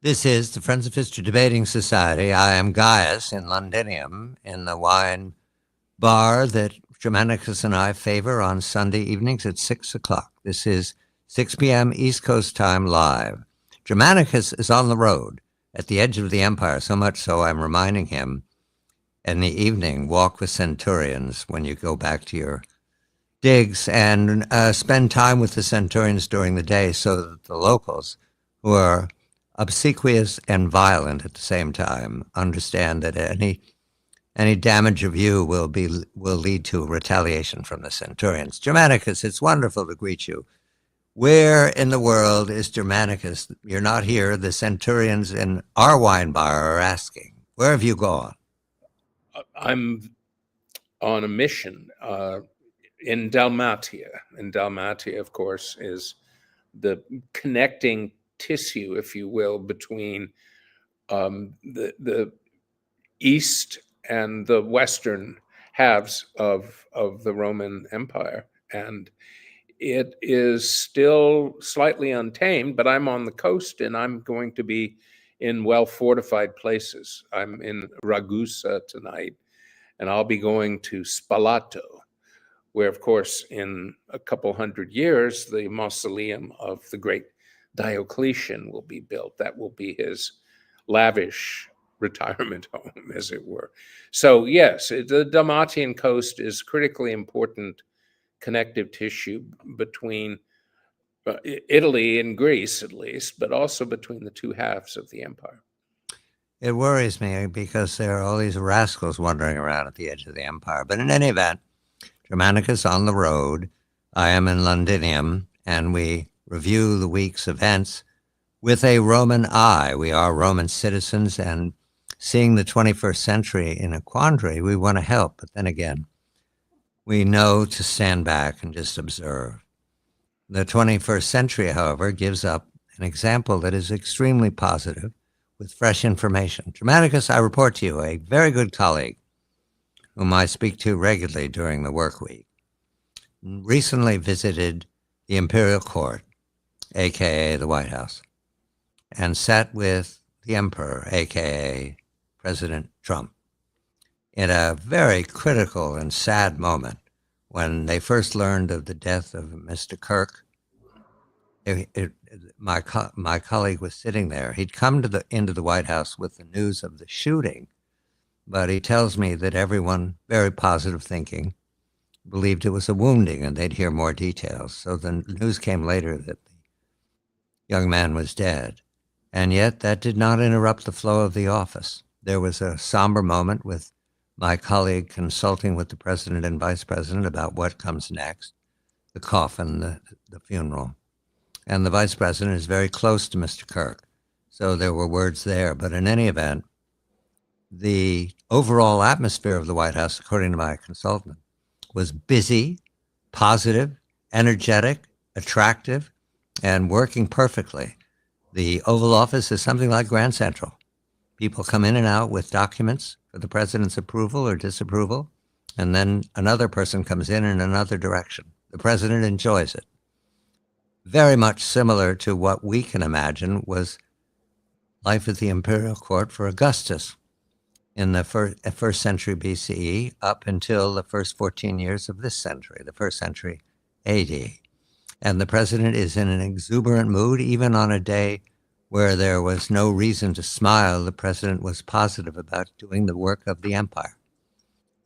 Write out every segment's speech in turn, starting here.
This is the Friends of History Debating Society. I am Gaius in Londinium, in the wine bar that Germanicus and I favor on Sunday evenings at 6 o'clock. This is 6 p.m. East Coast time live. Germanicus is on the road at the edge of the empire, so much so I'm reminding him in the evening, walk with centurions when you go back to your digs and spend time with the centurions during the day so that the locals who are obsequious and violent at the same time understand that any damage of you will lead to retaliation from the centurions. Germanicus, it's wonderful to greet you. Where in the world is Germanicus? You're not here. The centurions in our wine bar are asking. Where have you gone? I'm on a mission in Dalmatia. And Dalmatia, of course, is the connecting tissue, if you will, between the east and the western halves of the Roman Empire. And it is still slightly untamed, but I'm on the coast and I'm going to be in well-fortified places. I'm in Ragusa tonight, and I'll be going to Spalato, where, of course, in a couple hundred years, the mausoleum of the great Diocletian will be built. That will be his lavish retirement home, as it were. So yes, the Dalmatian coast is critically important connective tissue between Italy and Greece, at least, but also between the two halves of the empire. It worries me because there are all these rascals wandering around at the edge of the empire. But in any event, Germanicus on the road, I am in Londinium, and we review the week's events with a Roman eye. We are Roman citizens, and seeing the 21st century in a quandary, we want to help. But then again, we know to stand back and just observe. The 21st century, however, gives up an example that is extremely positive with fresh information. Germanicus, I report to you, a very good colleague whom I speak to regularly during the work week, recently visited the Imperial Court, aka the White House, and sat with the Emperor, aka President Trump, in a very critical and sad moment when they first learned of the death of Mr. Kirk. My colleague was sitting there. He'd come into the White House with the news of the shooting, but he tells me that everyone, very positive thinking, believed it was a wounding and they'd hear more details. So the news came later that the young man was dead. And yet that did not interrupt the flow of the office. There was a somber moment with my colleague consulting with the president and vice president about what comes next, the coffin, the funeral. And the vice president is very close to Mr. Kirk. So there were words there. But in any event, the overall atmosphere of the White House, according to my consultant, was busy, positive, energetic, attractive, and working perfectly. The Oval Office is something like Grand Central. People come in and out with documents for the president's approval or disapproval, and then another person comes in another direction. The president enjoys it. Very much similar to what we can imagine was life at the Imperial Court for Augustus in the first century BCE up until the first 14 years of this century, the first century AD. And the president is in an exuberant mood, even on a day where there was no reason to smile. The president was positive about doing the work of the empire.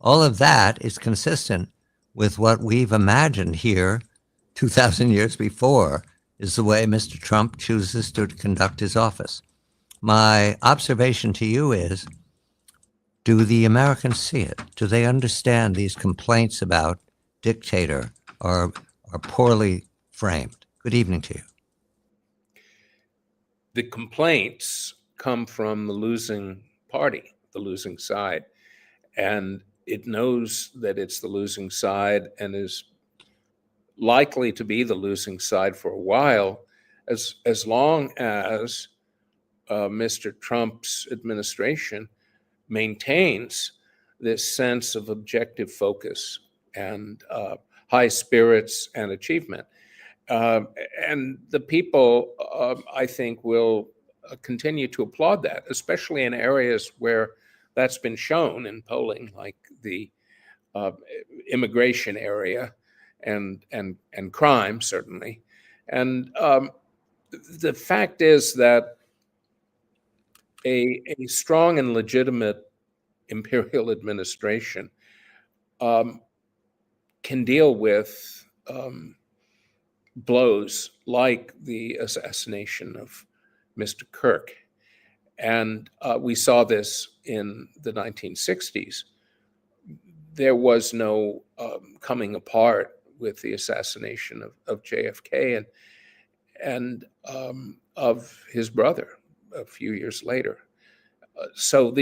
All of that is consistent with what we've imagined here 2,000 years before is the way Mr. Trump chooses to conduct his office. My observation to you is, do the Americans see it? Do they understand these complaints about dictator are poorly framed? Good evening to you. The complaints come from the losing party, the losing side, and it knows that it's the losing side and is likely to be the losing side for a while, as long as Mr. Trump's administration maintains this sense of objective focus and high spirits and achievement. And the people, I think, will continue to applaud that, especially in areas where that's been shown in polling, like the immigration area and crime, certainly. And the fact is that a strong and legitimate imperial administration can deal with blows like the assassination of Mr. Kirk. And we saw this in the 1960s. There was no coming apart with the assassination of JFK and of his brother a few years later. So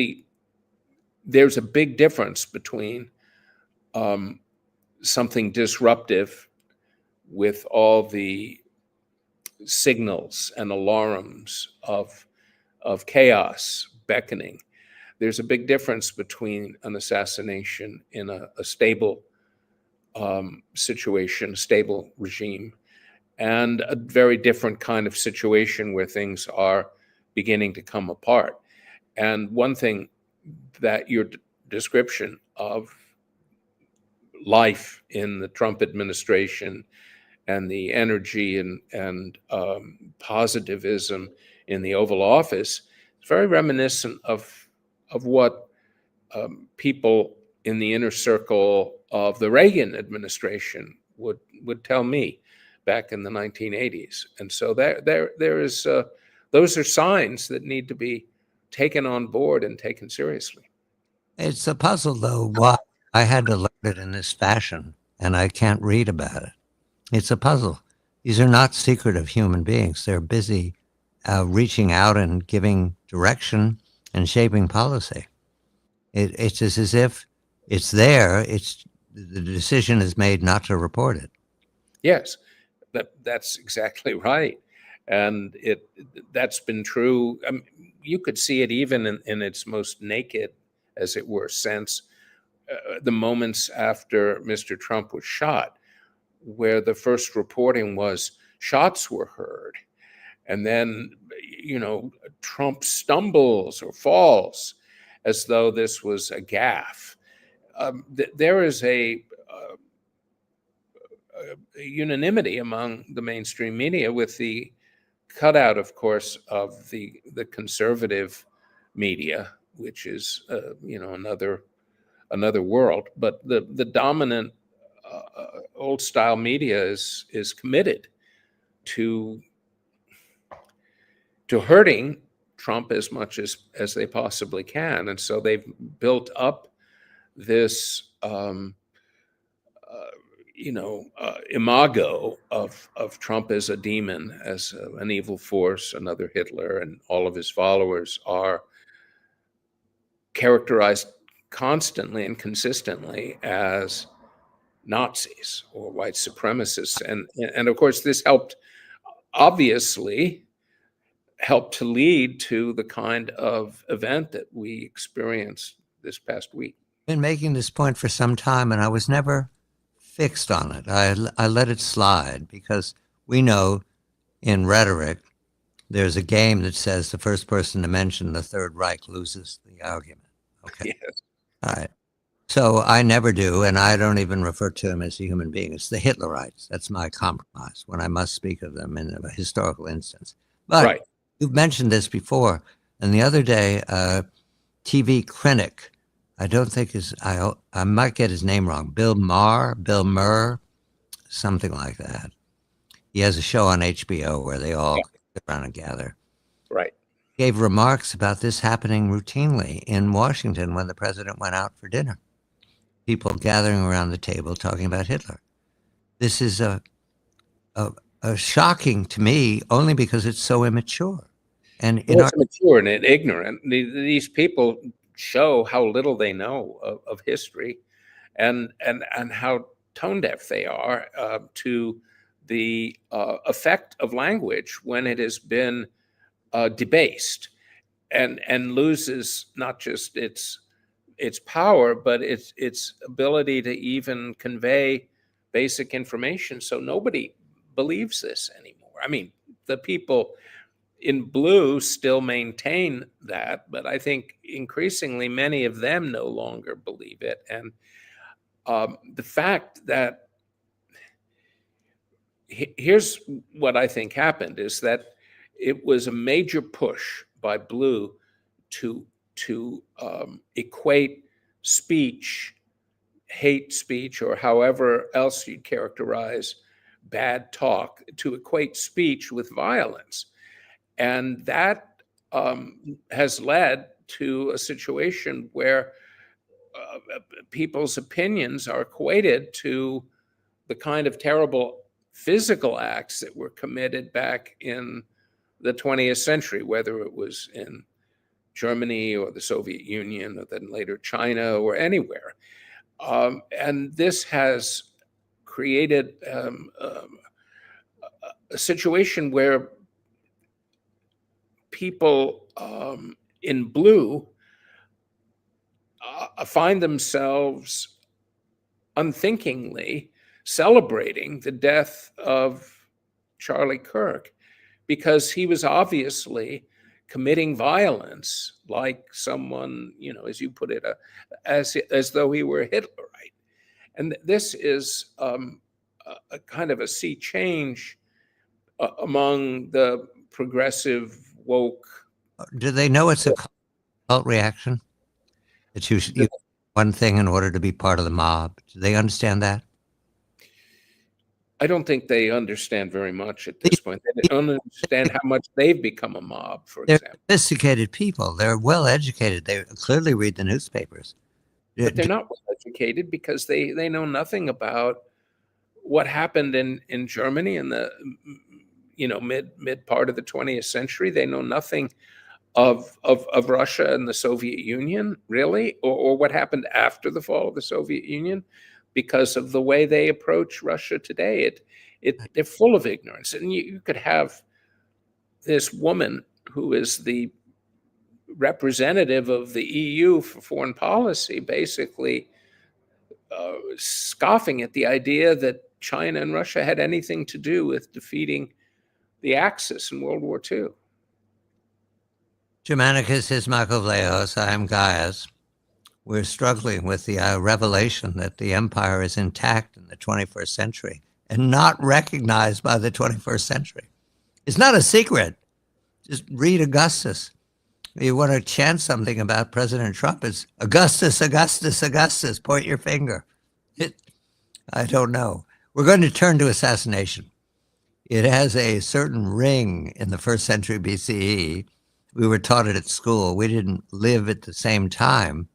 there's a big difference between something disruptive with all the signals and alarms of chaos beckoning. There's a big difference between an assassination in a stable situation, a stable regime, and a very different kind of situation where things are beginning to come apart. And one thing that your description of life in the Trump administration and the energy and positivism in the Oval Office is very reminiscent of what people in the inner circle of the Reagan administration would tell me back in the 1980s. And so there is those are signs that need to be taken on board and taken seriously. It's a puzzle, though, why I had to learn it in this fashion, and I can't read about it. It's a puzzle. These are not secretive human beings. They're busy reaching out and giving direction and shaping policy. It's just as if it's there. The decision is made not to report it. Yes, that's exactly right, and that's been true. You could see it even in its most naked, as it were, sense. The moments after Mr. Trump was shot, where the first reporting was shots were heard, and then Trump stumbles or falls, as though this was a gaffe. There is a unanimity among the mainstream media, with the cutout, of course, of the conservative media, which is another world. But the dominant old style media is committed to hurting Trump as much as they possibly can, and so they've built up this imago of Trump as a demon, as an evil force, another Hitler, and all of his followers are characterized constantly and consistently as Nazis or white supremacists. And of course, this obviously helped to lead to the kind of event that we experienced this past week. I've been making this point for some time, and I was never fixed on it. I let it slide because we know in rhetoric there's a game that says the first person to mention the Third Reich loses the argument. Okay. Yes. All right. So I never do, and I don't even refer to him as a human being. It's the Hitlerites. That's my compromise when I must speak of them in a historical instance. But right. You've mentioned this before, and the other day, TV critic, I don't think I might get his name wrong, Bill Murr, something like that. He has a show on HBO where they all sit around and gather. Right. Gave remarks about this happening routinely in Washington when the president went out for dinner. People gathering around the table talking about Hitler. This is a shocking to me only because it's so immature. And it's immature and ignorant. These people show how little they know of history, and how tone deaf they are to the effect of language when it has been debased and loses not just its power, but its ability to even convey basic information. So nobody believes this anymore. I mean, the people in blue still maintain that, but I think increasingly many of them no longer believe it. And the fact that here's what I think happened is that it was a major push by blue to equate speech, hate speech, or however else you characterize bad talk, to equate speech with violence. And that has led to a situation where people's opinions are equated to the kind of terrible physical acts that were committed back in the 20th century, whether it was in Germany or the Soviet Union or then later China or anywhere. And this has created a situation where people in blue find themselves unthinkingly celebrating the death of Charlie Kirk because he was obviously committing violence like someone, as you put it, as though he were Hitler, right? And this is a kind of a sea change among the progressive woke. Do they know it's a cult reaction? That you should do one thing in order to be part of the mob? Do they understand that? I don't think they understand very much at this point. They don't understand how much they've become a mob, for They're example. sophisticated people. They're well educated. They clearly read the newspapers. But they're not well educated because they know nothing about what happened in Germany in the mid part of the 20th century. They know nothing of Russia and the Soviet Union, really, or what happened after the fall of the Soviet Union, because of the way they approach Russia today. They're full of ignorance. And you could have this woman who is the representative of the EU for foreign policy, basically scoffing at the idea that China and Russia had anything to do with defeating the Axis in World War II. Germanicus is Michael Vlahos. I'm Gaius. We're struggling with the revelation that the empire is intact in the 21st century and not recognized by the 21st century. It's not a secret. Just read Augustus. You want to chant something about President Trump, it's Augustus, Augustus, Augustus, point your finger. I don't know. We're going to turn to assassination. It has a certain ring in the 1st century BCE. We were taught it at school. We didn't live at the same time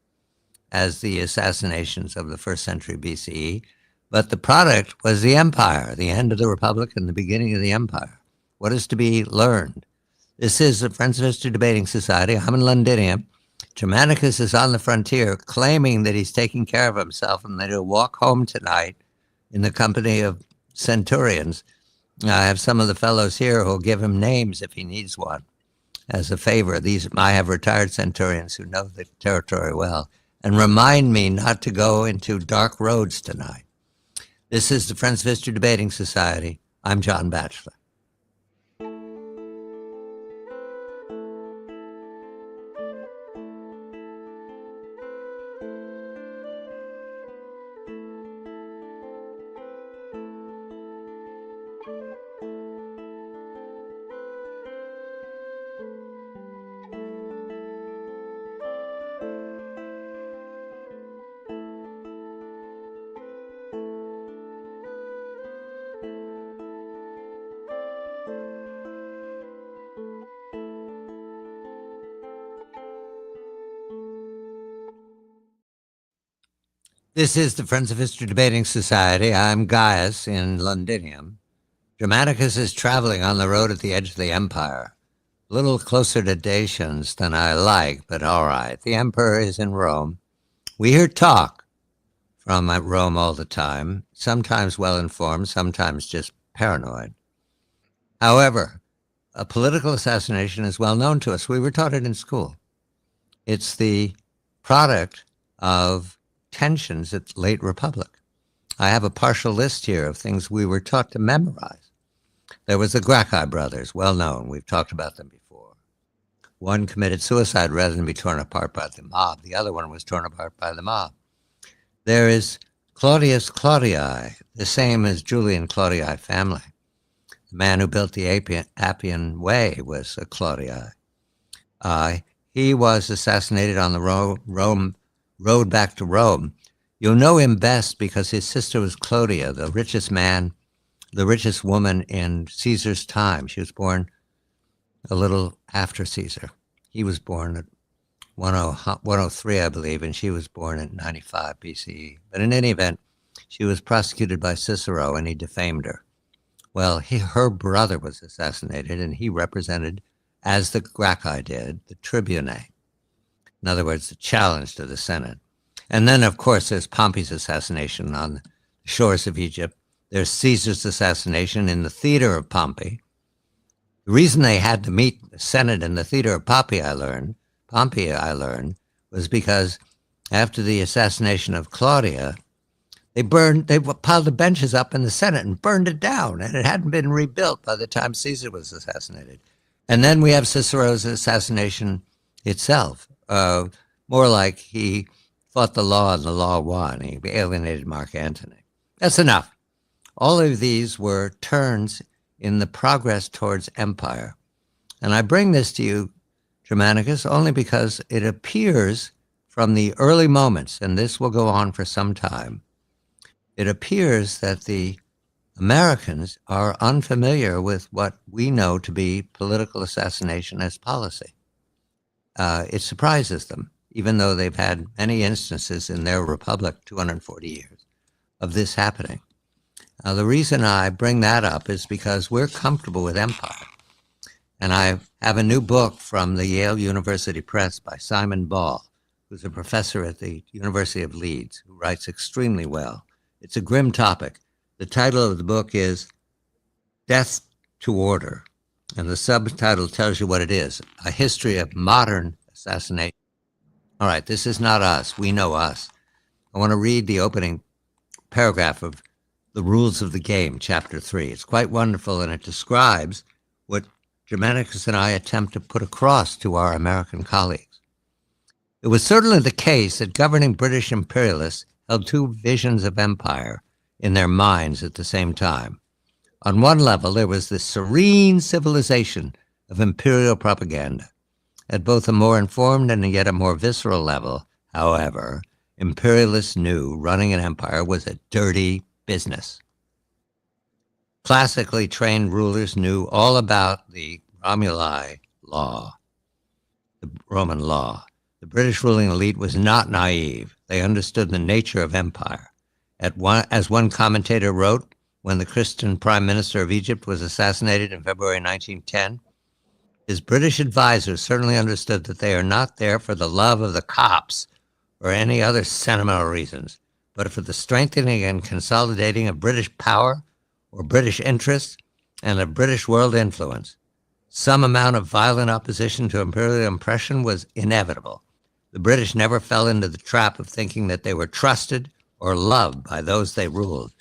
as the assassinations of the 1st century BCE, but the product was the empire, the end of the Republic and the beginning of the empire. What is to be learned? This is the Friends of History Debating Society. I'm in Londinium. Germanicus is on the frontier claiming that he's taking care of himself and that he'll walk home tonight in the company of centurions. I have some of the fellows here who'll give him names if he needs one as a favor. I have retired centurions who know the territory well and remind me not to go into dark roads tonight. This is the Friends of History Debating Society. I'm John Batchelor. This is the Friends of History Debating Society. I'm Gaius in Londinium. Germanicus is traveling on the road at the edge of the empire. A little closer to Dacians than I like, but all right. The emperor is in Rome. We hear talk from Rome all the time, sometimes well-informed, sometimes just paranoid. However, a political assassination is well known to us. We were taught it in school. It's the product of tensions at the late Republic. I have a partial list here of things we were taught to memorize. There was the Gracchi brothers, well known. We've talked about them before. One committed suicide rather than be torn apart by the mob. The other one was torn apart by the mob. There is Claudius Claudii, the same as Julian Claudii family. The man who built the Appian Way was a Claudii. He was assassinated on the road back to Rome. You'll know him best because his sister was Clodia, the richest woman in Caesar's time. She was born a little after Caesar. He was born at 103, I believe, and she was born in 95 BCE. But in any event, she was prosecuted by Cicero, and he defamed her. Well, her brother was assassinated, and he represented, as the Gracchi did, the tribunate. In other words, the challenge to the Senate. And then, of course, there's Pompey's assassination on the shores of Egypt. There's Caesar's assassination in the theater of Pompey. The reason they had to meet the Senate in the theater of Pompey, I learned, was because after the assassination of Claudia, they piled the benches up in the Senate and burned it down, and it hadn't been rebuilt by the time Caesar was assassinated. And then we have Cicero's assassination itself, more like he fought the law and the law won. He alienated Mark Antony. That's enough. All of these were turns in the progress towards empire. And I bring this to you, Germanicus, only because it appears from the early moments, and this will go on for some time, it appears that the Americans are unfamiliar with what we know to be political assassination as policy. It surprises them, even though they've had many instances in their republic, 240 years, of this happening. The reason I bring that up is because we're comfortable with empire. And I have a new book from the Yale University Press by Simon Ball, who's a professor at the University of Leeds, who writes extremely well. It's a grim topic. The title of the book is Death to Order, and the subtitle tells you what it is, A History of Modern Assassination. All right, this is not us. We know us. I want to read the opening paragraph of The Rules of the Game, Chapter 3. It's quite wonderful, and it describes what Germanicus and I attempt to put across to our American colleagues. It was certainly the case that governing British imperialists held two visions of empire in their minds at the same time. On one level, there was the serene civilization of imperial propaganda. At both a more informed and yet a more visceral level, however, imperialists knew running an empire was a dirty business. Classically trained rulers knew all about the Romuli law, the Roman law. The British ruling elite was not naive. They understood the nature of empire. As one commentator wrote, when the Christian Prime Minister of Egypt was assassinated in February 1910, his British advisors certainly understood that they are not there for the love of the cops or any other sentimental reasons, but for the strengthening and consolidating of British power or British interests and of British world influence. Some amount of violent opposition to imperial oppression was inevitable. The British never fell into the trap of thinking that they were trusted or loved by those they ruled,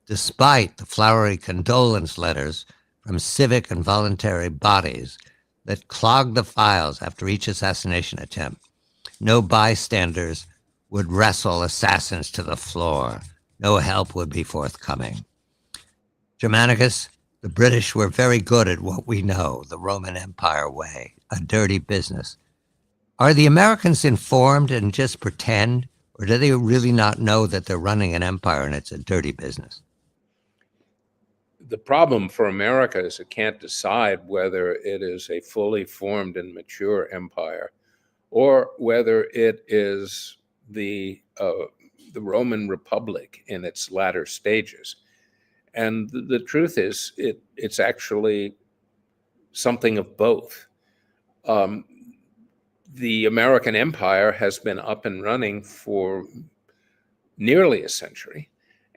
despite the flowery condolence letters from civic and voluntary bodies that clogged the files after each assassination attempt. No bystanders would wrestle assassins to the floor. No help would be forthcoming. Germanicus, the British were very good at what we know, the Roman Empire way, a dirty business. Are the Americans informed and just pretend, or do they really not know that they're running an empire and it's a dirty business? The problem for America is it can't decide whether it is a fully formed and mature empire or whether it is the Roman Republic in its latter stages. And the truth is, it's actually something of both. The American empire has been up and running for nearly a century,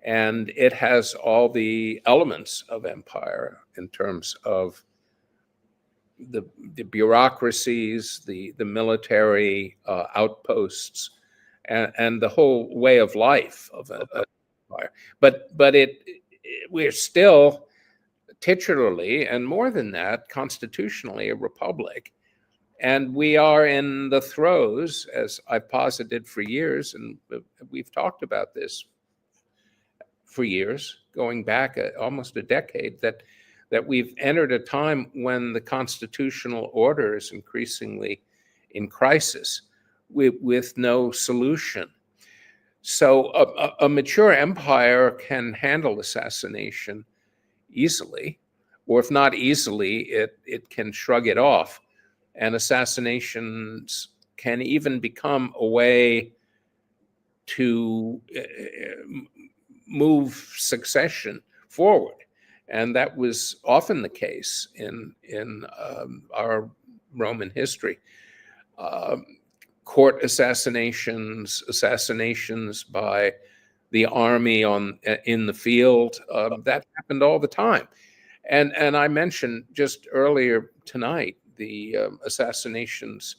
and it has all the elements of empire in terms of the bureaucracies, the military outposts, and the whole way of life of an empire. But we're still titularly, and more than that, constitutionally, a republic. And we are in the throes, as I've posited for years, and we've talked about this for years, going back almost a decade, that we've entered a time when the constitutional order is increasingly in crisis with no solution. So a mature empire can handle assassination easily, or if not easily, it can shrug it off. And assassinations can even become a way to move succession forward. And that was often the case in our Roman history. Court assassinations, assassinations by the army in the field, that happened all the time. And I mentioned just earlier tonight the assassinations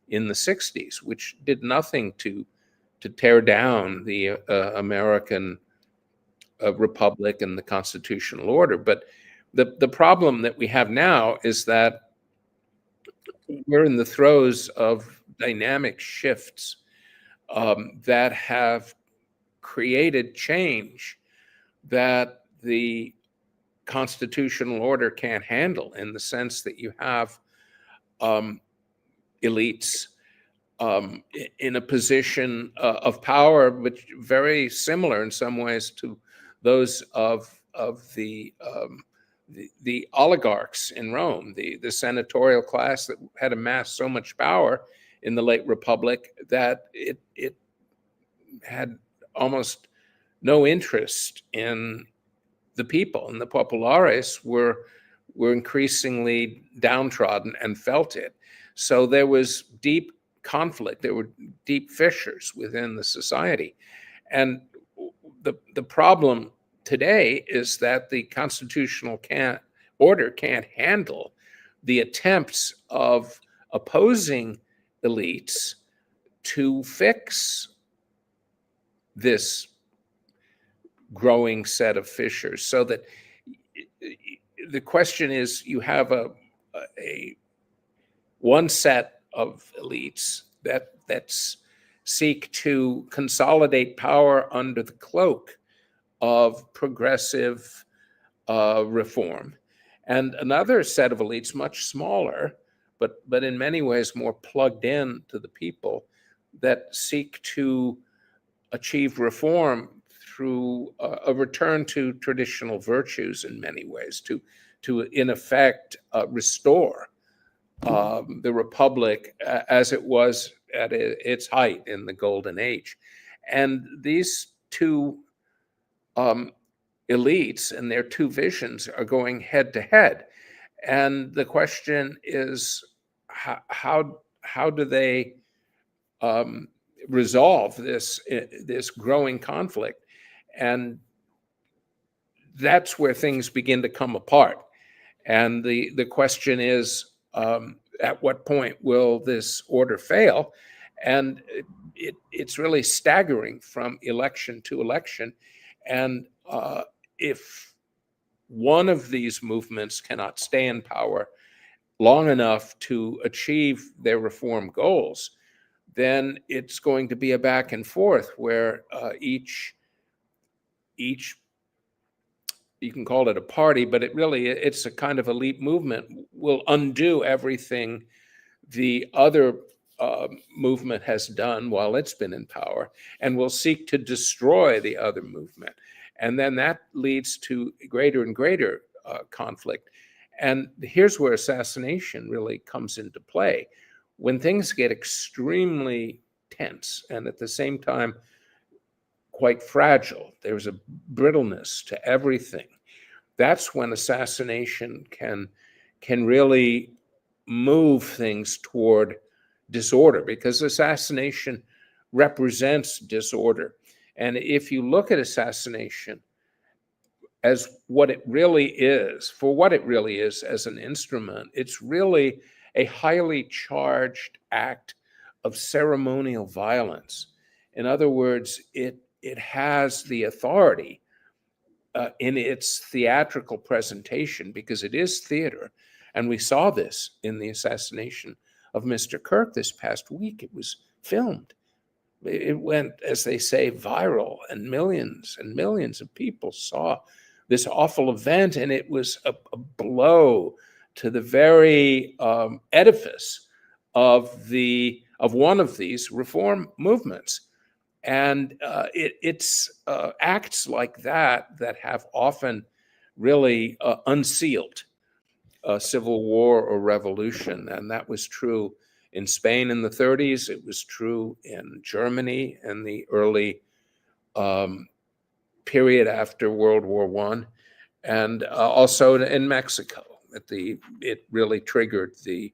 in the 60s, which did nothing to tear down the American republic and the constitutional order. But the problem that we have now is that we're in the throes of dynamic shifts that have created change that the constitutional order can't handle, in the sense that you have elites in a position of power, which very similar in some ways to those of the oligarchs in Rome, the senatorial class that had amassed so much power in the late Republic that it had almost no interest in the people, and the populares were increasingly downtrodden and felt it. So there was deep conflict. There were deep fissures within the society, and the problem today is that the constitutional order can't handle the attempts of opposing elites to fix this growing set of fissures. So that the question is, you have a one set of elites that seek to consolidate power under the cloak of progressive reform, and another set of elites, much smaller, but in many ways more plugged in to the people, that seek to achieve reform through a return to traditional virtues in many ways, to in effect restore the Republic as it was at its height in the Golden Age. And these two elites and their two visions are going head to head. And the question is, how do they resolve this growing conflict? And that's where things begin to come apart. And the question is, at what point will this order fail? And it's really staggering from election to election. And if one of these movements cannot stay in power long enough to achieve their reform goals, then it's going to be a back and forth where each you can call it a party, but it's a kind of elite movement, will undo everything the other movement has done while it's been in power, and will seek to destroy the other movement. And then that leads to greater and greater conflict. And here's where assassination really comes into play. When things get extremely tense and at the same time quite fragile, there's a brittleness to everything, that's when assassination can really move things toward disorder, because assassination represents disorder. And if you look at assassination as what it really is, for what it really is as an instrument, it's really a highly charged act of ceremonial violence. In other words, it has the authority in its theatrical presentation, because it is theater. And we saw this in the assassination of Mr. Kirk this past week. It was filmed. It went, as they say, viral, and millions of people saw this awful event, and it was a blow to the very edifice of one of these reform movements. And it's acts like that have often really unsealed a civil war or revolution. And that was true in Spain in the 30s. It was true in Germany in the early period after World War I, and also in Mexico. It really triggered the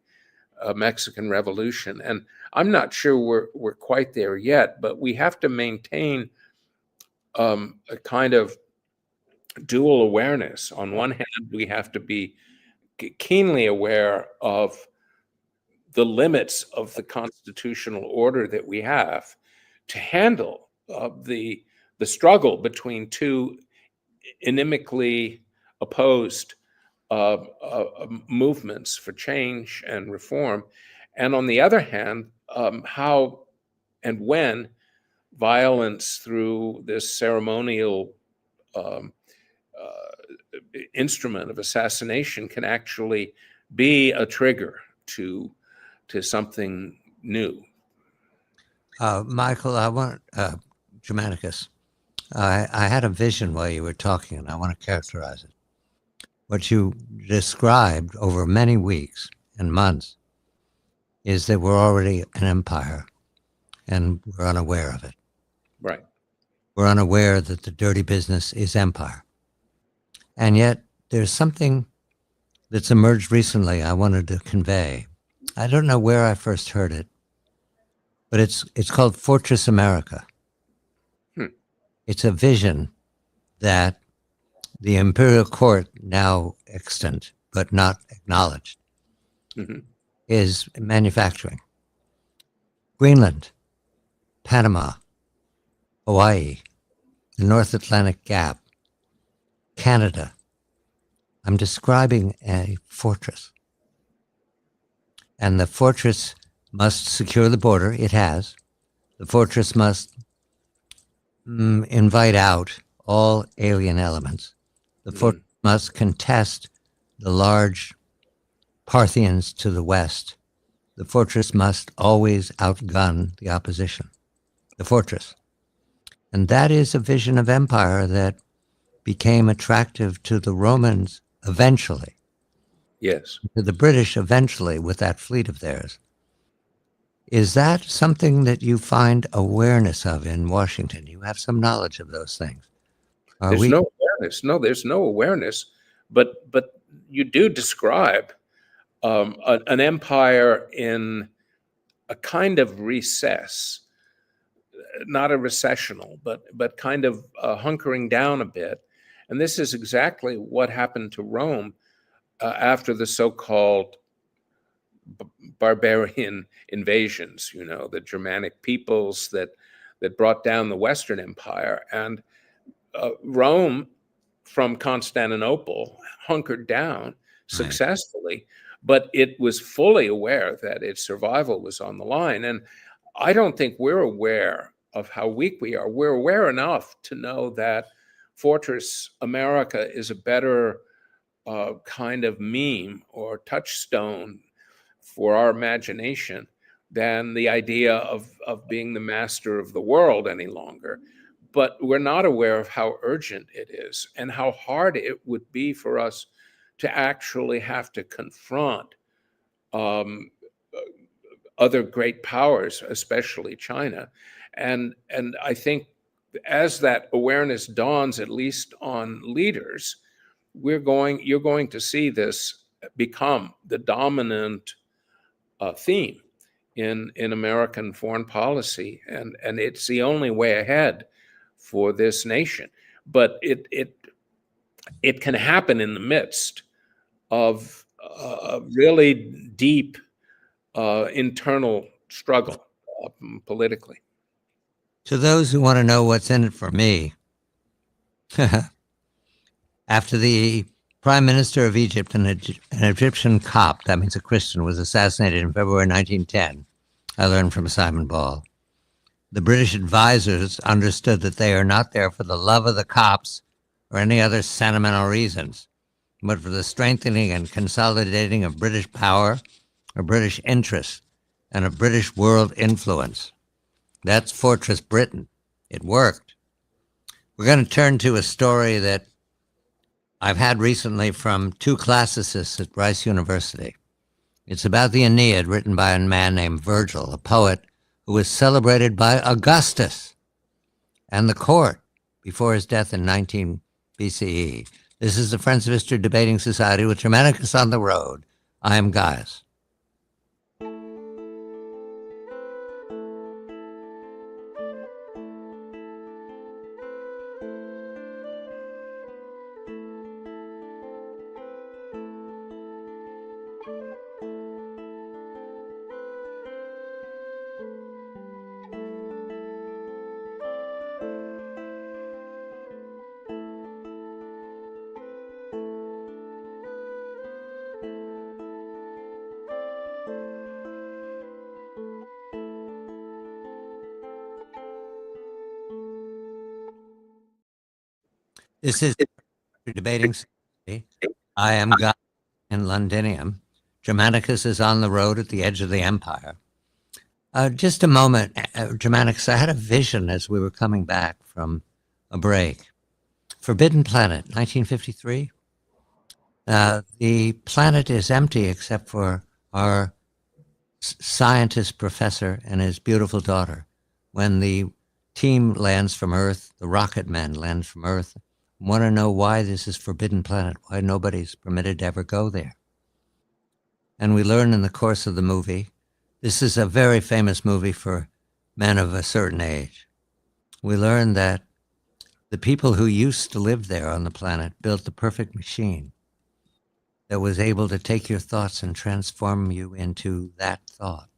Mexican Revolution. And I'm not sure we're quite there yet, but we have to maintain a kind of dual awareness. On one hand, we have to be keenly aware of the limits of the constitutional order that we have to handle the struggle between two inimically opposed movements for change and reform. And on the other hand, how and when violence through this ceremonial instrument of assassination can actually be a trigger to something new. Michael, I want Germanicus. I had a vision while you were talking, and I want to characterize it. What you described over many weeks and months is that we're already an empire, and we're unaware of it. Right. We're unaware that the dirty business is empire. And yet there's something that's emerged recently I wanted to convey. I don't know where I first heard it, but it's called Fortress America. It's a vision that the imperial court, now extant but not acknowledged, is manufacturing. Greenland, Panama, Hawaii, the North Atlantic Gap, Canada. I'm describing a fortress. And the fortress must secure the border. It has. The fortress must invite out all alien elements. The fortress must contest the large Parthians to the west. The fortress must always outgun the opposition. The fortress. And that is a vision of empire that became attractive to the Romans eventually. Yes. To the British eventually with that fleet of theirs. Is that something that you find awareness of in Washington? You have some knowledge of those things. There's no awareness. No, there's no awareness. But you do describe an empire in a kind of recess, not a recessional, but kind of hunkering down a bit. And this is exactly what happened to Rome after the so-called barbarian invasions, the Germanic peoples that brought down the Western Empire. And Rome, from Constantinople, hunkered down successfully, but it was fully aware that its survival was on the line. And I don't think we're aware of how weak we are. We're aware enough to know that Fortress America is a better kind of meme or touchstone for our imagination than the idea of being the master of the world any longer. But we're not aware of how urgent it is and how hard it would be for us to actually have to confront other great powers, especially China. And I think as that awareness dawns, at least on leaders, you're going to see this become the dominant theme in American foreign policy, and it's the only way ahead for this nation. But it can happen in the midst of really deep internal struggle politically. To those who want to know what's in it for me, After the Prime Minister of Egypt, an Egyptian Copt, that means a Christian, was assassinated in February 1910, I learned from Simon Ball. The British advisors understood that they are not there for the love of the Copts or any other sentimental reasons, but for the strengthening and consolidating of British power or British interests and of British world influence. That's Fortress Britain. It worked. We're going to turn to a story that I've had recently from two classicists at Rice University. It's about the Aeneid, written by a man named Virgil, a poet who was celebrated by Augustus and the court before his death in 19 BCE. This is the Friends of History Debating Society with Germanicus on the road. I am Gaius. This is Debating Society. I am Gaius in Londinium. Germanicus is on the road at the edge of the empire. Just a moment, Germanicus, I had a vision as we were coming back from a break. Forbidden Planet, 1953. The planet is empty except for our scientist professor and his beautiful daughter. When the team lands from Earth, the rocket men land from Earth, want to know why this is Forbidden Planet, why nobody's permitted to ever go there. And we learn in the course of the movie, this is a very famous movie for men of a certain age. We learn that the people who used to live there on the planet built the perfect machine that was able to take your thoughts and transform you into that thought.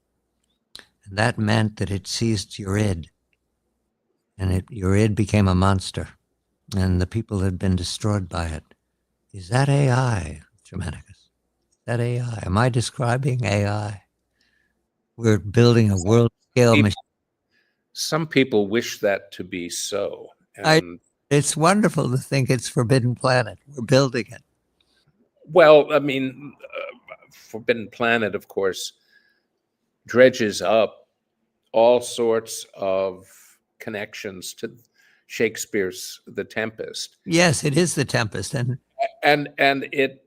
And that meant that it seized your id, and your id became a monster, and the people had been destroyed by it. Is that AI, Germanicus? Is that AI? Am I describing AI? We're building a world-scale machine. Some people wish that to be so. And it's wonderful to think it's Forbidden Planet. We're building it. Well, I mean, Forbidden Planet, of course, dredges up all sorts of connections to Shakespeare's The Tempest. Yes, it is The Tempest, and it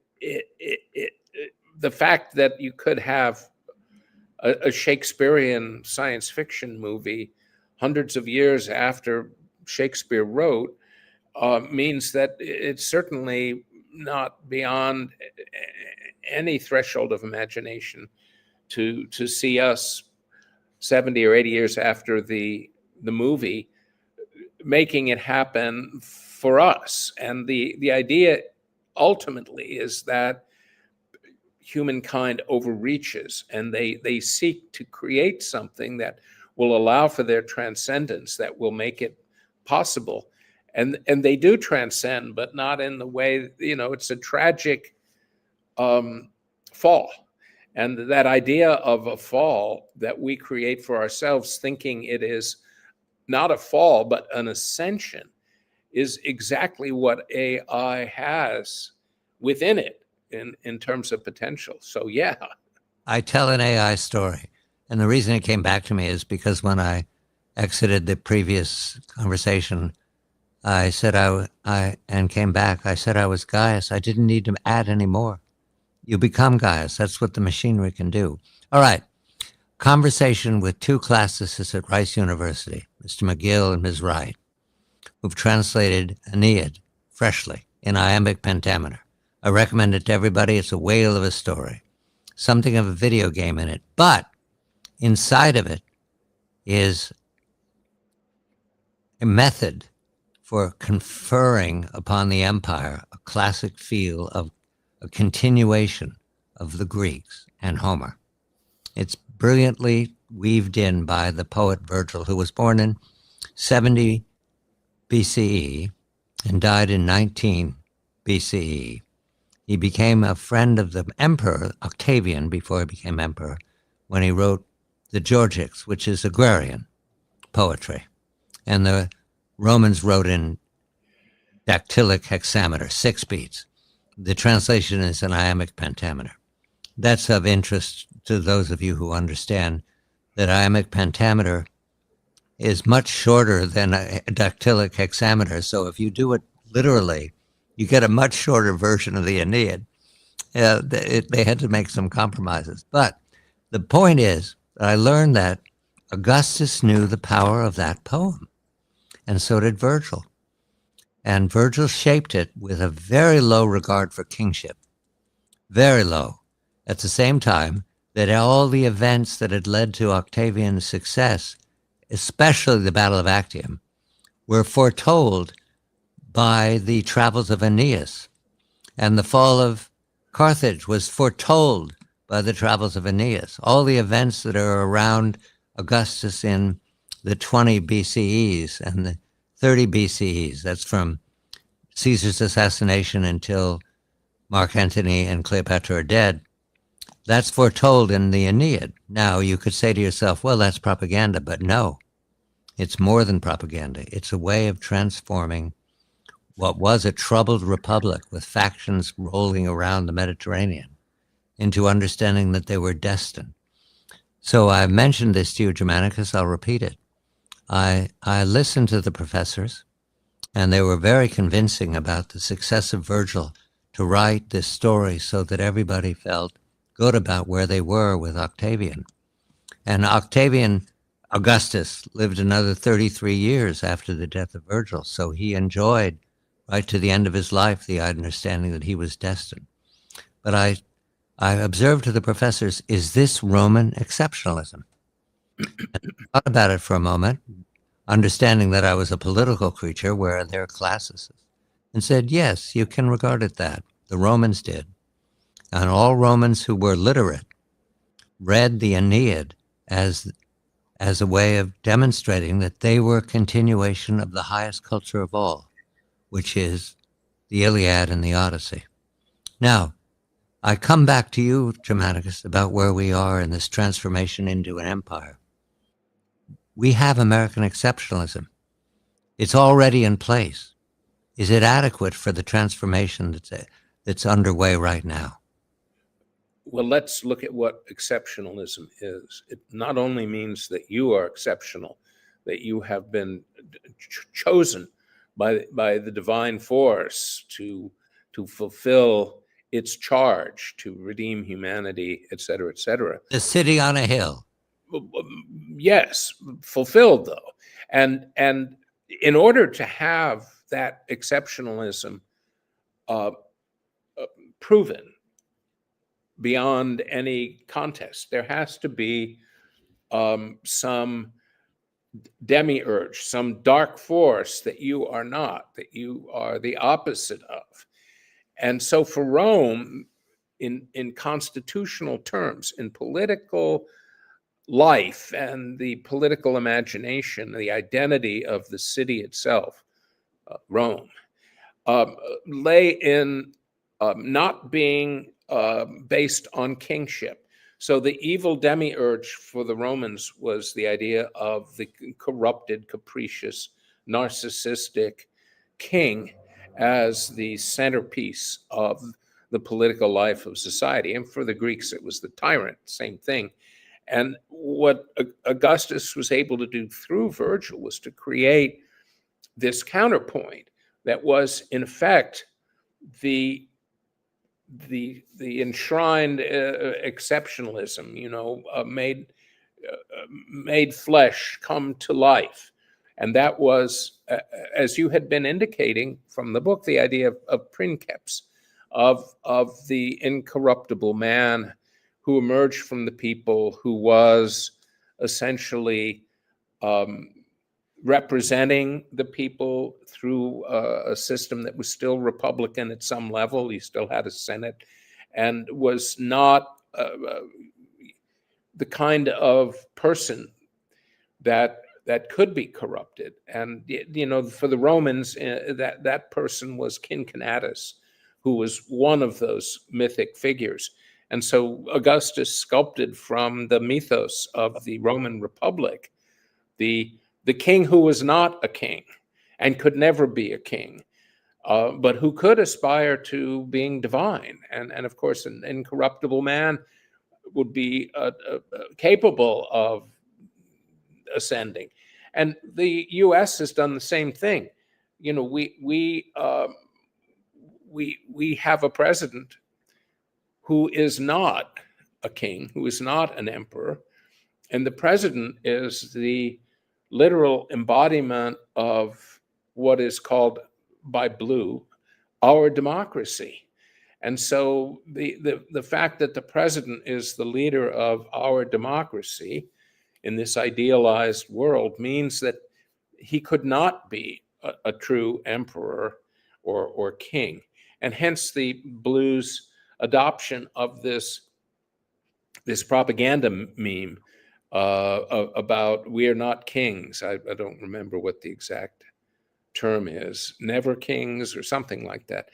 the fact that you could have a Shakespearean science fiction movie hundreds of years after Shakespeare wrote means that it's certainly not beyond any threshold of imagination to see us 70 or 80 years after the movie making it happen for us. And the idea ultimately is that humankind overreaches and they seek to create something that will allow for their transcendence, that will make it possible. And they do transcend, but not in the way, it's a tragic fall. And that idea of a fall that we create for ourselves, thinking it is not a fall, but an ascension, is exactly what AI has within it in terms of potential. So, yeah. I tell an AI story. And the reason it came back to me is because when I exited the previous conversation, I said and came back, I said I was Gaius. I didn't need to add any more. You become Gaius. That's what the machinery can do. All right. Conversation with two classicists at Rice University, Mr. McGill and Ms. Wright, who've translated Aeneid freshly in iambic pentameter. I recommend it to everybody. It's a whale of a story. Something of a video game in it. But inside of it is a method for conferring upon the empire a classic feel of a continuation of the Greeks and Homer. It's brilliantly weaved in by the poet Virgil, who was born in 70 BCE and died in 19 BCE. He became a friend of the emperor, Octavian, before he became emperor, when he wrote the Georgics, which is agrarian poetry. And the Romans wrote in dactylic hexameter, 6 beats. The translation is an iambic pentameter. That's of interest to those of you who understand that iambic pentameter is much shorter than a dactylic hexameter. So if you do it literally, you get a much shorter version of the Aeneid. They had to make some compromises. But the point is that I learned that Augustus knew the power of that poem, and so did Virgil. And Virgil shaped it with a very low regard for kingship, very low. At the same time that all the events that had led to Octavian's success, especially the Battle of Actium, were foretold by the travels of Aeneas. And the fall of Carthage was foretold by the travels of Aeneas. All the events that are around Augustus in the 20 BCEs and the 30 BCEs, that's from Caesar's assassination until Mark Antony and Cleopatra are dead, that's foretold in the Aeneid. Now, you could say to yourself, well, that's propaganda, but no, it's more than propaganda. It's a way of transforming what was a troubled republic with factions rolling around the Mediterranean into understanding that they were destined. So I mentioned this to you, Germanicus, I'll repeat it. I listened to the professors, and they were very convincing about the success of Virgil to write this story so that everybody felt good about where they were with Octavian. And Augustus lived another 33 years after the death of Virgil, so he enjoyed, right to the end of his life, the understanding that he was destined. But I observed to the professors, is this Roman exceptionalism? And I thought about it for a moment, understanding that I was a political creature where there are classes, and said, yes, you can regard it that. The Romans did. And all Romans who were literate read the Aeneid as a way of demonstrating that they were a continuation of the highest culture of all, which is the Iliad and the Odyssey. Now, I come back to you, Germanicus, about where we are in this transformation into an empire. We have American exceptionalism. It's already in place. Is it adequate for the transformation that's underway right now? Well, let's look at what exceptionalism is. It not only means that you are exceptional, that you have been chosen by the divine force to fulfill its charge to redeem humanity, et cetera, et cetera. The city on a hill. Yes, fulfilled though. And in order to have that exceptionalism proven beyond any contest, there has to be some demiurge, some dark force that you are not, that you are the opposite of. And so for Rome, in constitutional terms, in political life and the political imagination, the identity of the city itself, Rome, lay in not being based on kingship. So the evil demiurge for the Romans was the idea of the corrupted, capricious, narcissistic king as the centerpiece of the political life of society. And for the Greeks, it was the tyrant, same thing. And what Augustus was able to do through Virgil was to create this counterpoint that was, in effect, the enshrined exceptionalism, made flesh come to life. And that was, as you had been indicating from the book, the idea of princeps, of the incorruptible man who emerged from the people, who was essentially representing the people through a system that was still Republican at some level. He still had a Senate and was not the kind of person that could be corrupted. And, for the Romans, that person was Cincinnatus, who was one of those mythic figures. And so Augustus sculpted from the mythos of the Roman Republic the king who was not a king and could never be a king, but who could aspire to being divine. And of course, an incorruptible man would be capable of ascending. And the U.S. has done the same thing. You know, we have a president who is not a king, who is not an emperor, and the president is the literal embodiment of what is called by Blue our democracy. And so the fact that the president is the leader of our democracy in this idealized world means that he could not be a true emperor or king. And hence the Blues' adoption of this propaganda meme about we are not kings. I don't remember what the exact term is, never kings or something like that.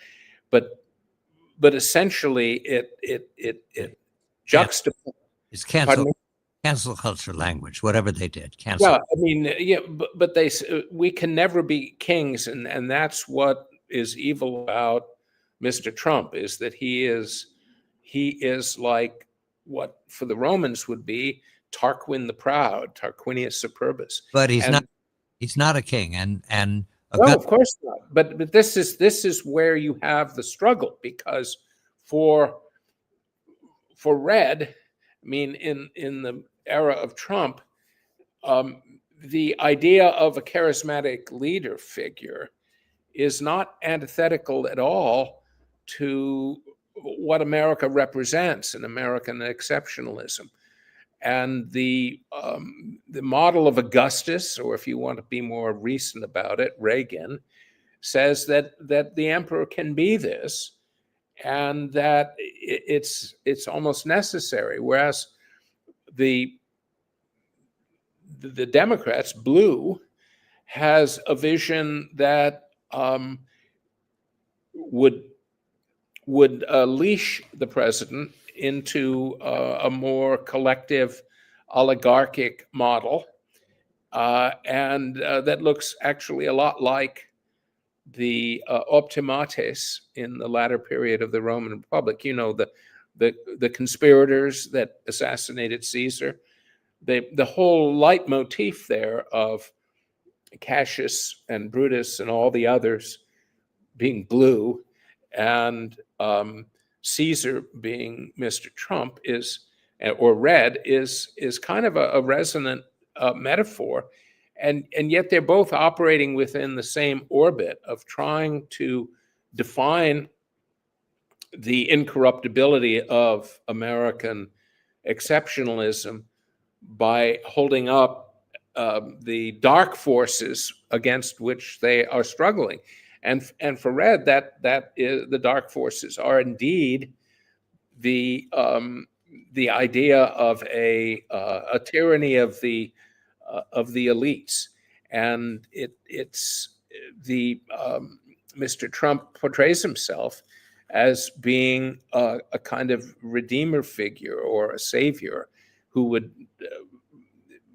But essentially it juxtaposed. It's cancel culture language, whatever they did. Cancel. Yeah, I mean, yeah, but we can never be kings, and that's what is evil about Mr. Trump, is that he is like what for the Romans would be Tarquin the Proud, Tarquinius Superbus. But he's not a king, and no, of course not. But this is where you have the struggle, because for Red, I mean, in the era of Trump, the idea of a charismatic leader figure is not antithetical at all to what America represents in American exceptionalism. And the model of Augustus, or if you want to be more recent about it, Reagan, says that the emperor can be this, and that it's almost necessary. Whereas the Democrats, Blue, has a vision that would leash the president into a more collective oligarchic model, and that looks actually a lot like the optimates in the latter period of the Roman Republic. You know, the conspirators that assassinated Caesar. The whole leitmotif there of Cassius and Brutus and all the others being blue, and Caesar being Mr. Trump or red is kind of a resonant metaphor, and yet they're both operating within the same orbit of trying to define the incorruptibility of American exceptionalism by holding up the dark forces against which they are struggling. And for Red, that is, the dark forces are indeed the idea of a tyranny of the elites, and it's the Mr. Trump portrays himself as being a kind of redeemer figure or a savior who would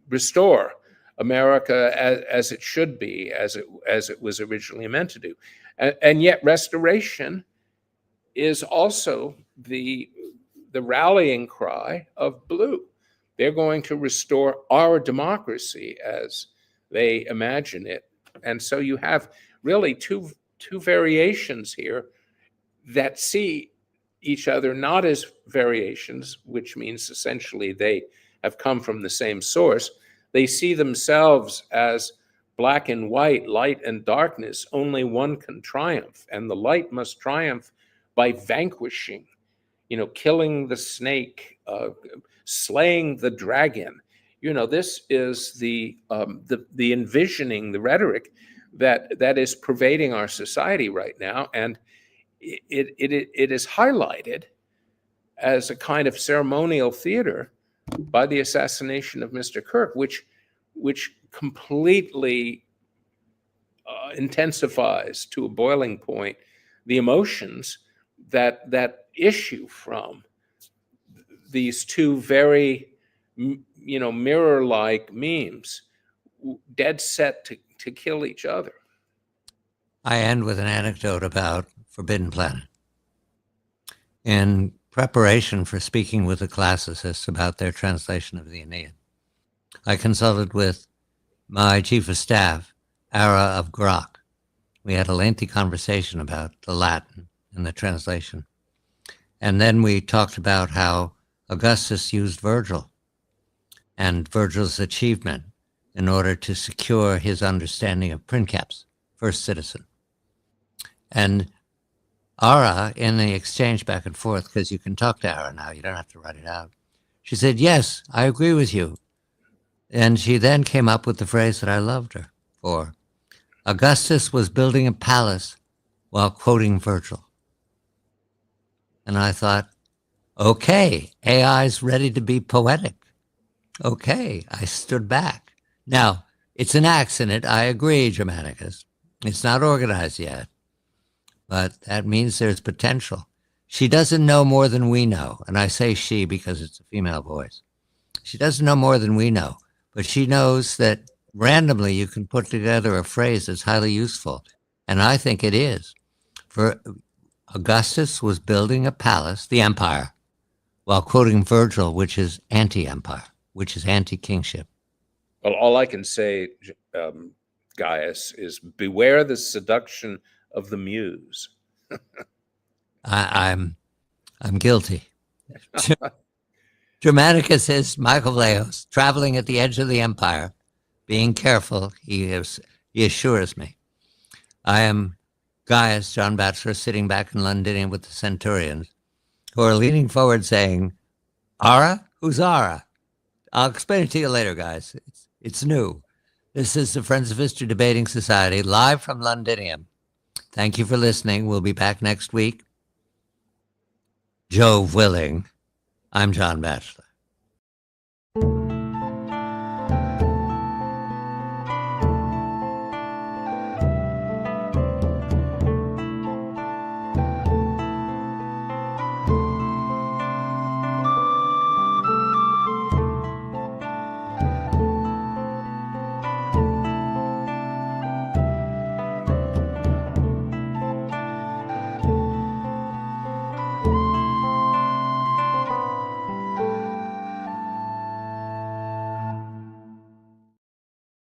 restore America as it should be, as it was originally meant to do. And yet restoration is also the rallying cry of Blue. They're going to restore our democracy as they imagine it. And so you have really two variations here that see each other not as variations, which means essentially they have come from the same source. They see themselves as black and white, light and darkness. Only one can triumph, and the light must triumph by vanquishing, killing the snake, slaying the dragon. This is the envisioning, the rhetoric that is pervading our society right now, and it is highlighted as a kind of ceremonial theater by the assassination of Mr. Kirk, which completely intensifies to a boiling point the emotions that issue from these two very, mirror-like memes, dead set to kill each other. I end with an anecdote about Forbidden Planet. In preparation for speaking with the classicists about their translation of the Aeneid, I consulted with my chief of staff, Ara of Grok. We had a lengthy conversation about the Latin and the translation. And then we talked about how Augustus used Virgil and Virgil's achievement in order to secure his understanding of princeps, first citizen. And Ara, in the exchange back and forth, because you can talk to Ara now, you don't have to write it out, she said, yes, I agree with you. And she then came up with the phrase that I loved her for. Augustus was building a palace while quoting Virgil. And I thought, okay, AI's ready to be poetic. Okay, I stood back. Now, it's an accident, I agree, Germanicus. It's not organized yet, but that means there's potential. She doesn't know more than we know, and I say she because it's a female voice. She doesn't know more than we know, but she knows that randomly you can put together a phrase that's highly useful, and I think it is. For Augustus was building a palace, the empire, while quoting Virgil, which is anti-empire, which is anti-kingship. Well, all I can say, Gaius, is beware the seduction of the muse. I'm guilty. Germanicus is Michael Vlahos, traveling at the edge of the empire, being careful, he assures me. I am Gaius, John Batchelor, sitting back in Londinium with the centurions, who are leaning forward saying, Ara? Who's Ara? I'll explain it to you later, guys. It's new. This is the Friends of History Debating Society, live from Londinium. Thank you for listening. We'll be back next week. Jove willing, I'm John Batchelor.